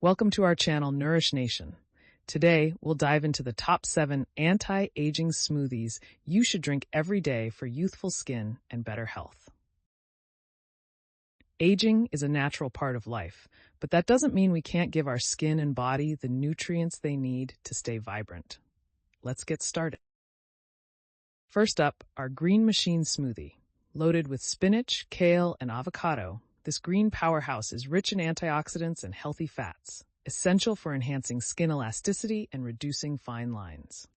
Welcome to our channel, Nourish Nation. Today, we'll dive into the top 7 anti-aging smoothies you should drink every day for youthful skin and better health. Aging is a natural part of life, but that doesn't mean we can't give our skin and body the nutrients they need to stay vibrant. Let's get started. First up, our Green Machine Smoothie. Loaded with spinach, kale, and avocado, this green powerhouse is rich in antioxidants and healthy fats, essential for enhancing skin elasticity and reducing fine lines.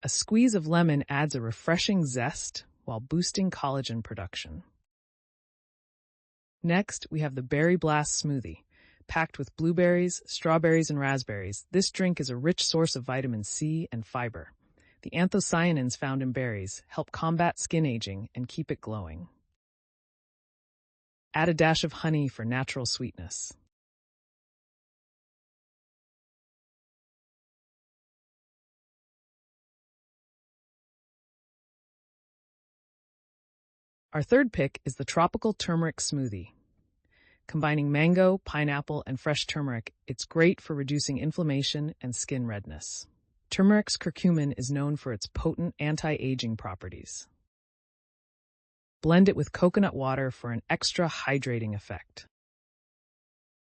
A squeeze of lemon adds a refreshing zest while boosting collagen production. Next, we have the Berry Blast Smoothie. Packed with blueberries, strawberries, and raspberries, this drink is a rich source of vitamin C and fiber. The anthocyanins found in berries help combat skin aging and keep it glowing. Add a dash of honey for natural sweetness. Our third pick is the Tropical Turmeric Smoothie. Combining mango, pineapple, and fresh turmeric, it's great for reducing inflammation and skin redness. Turmeric's curcumin is known for its potent anti-aging properties. Blend it with coconut water for an extra hydrating effect.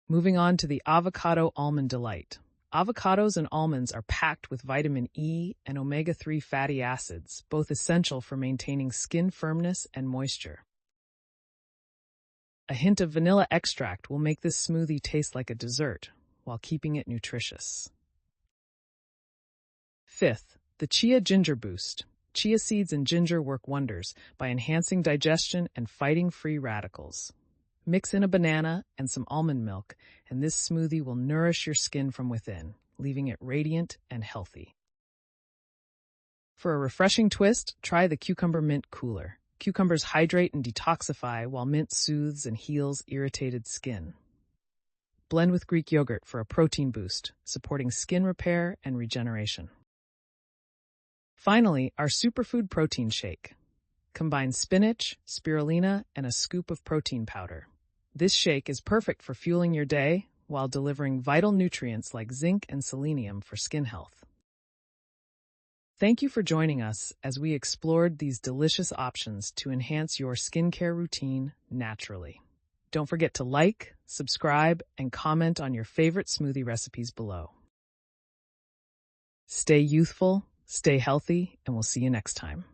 Moving on to the Avocado Almond Delight. Avocados and almonds are packed with vitamin E and omega-3 fatty acids, both essential for maintaining skin firmness and moisture. A hint of vanilla extract will make this smoothie taste like a dessert, while keeping it nutritious. Fifth, the Chia Ginger Boost. Chia seeds and ginger work wonders by enhancing digestion and fighting free radicals. Mix in a banana and some almond milk, and this smoothie will nourish your skin from within, leaving it radiant and healthy. For a refreshing twist, try the Cucumber Mint Cooler. Cucumbers hydrate and detoxify, while mint soothes and heals irritated skin. Blend with Greek yogurt for a protein boost, supporting skin repair and regeneration. Finally, our superfood protein shake. Combine spinach, spirulina, and a scoop of protein powder. This shake is perfect for fueling your day while delivering vital nutrients like zinc and selenium for skin health. Thank you for joining us as we explored these delicious options to enhance your skincare routine naturally. Don't forget to like, subscribe, and comment on your favorite smoothie recipes below. Stay youthful, stay healthy, and we'll see you next time.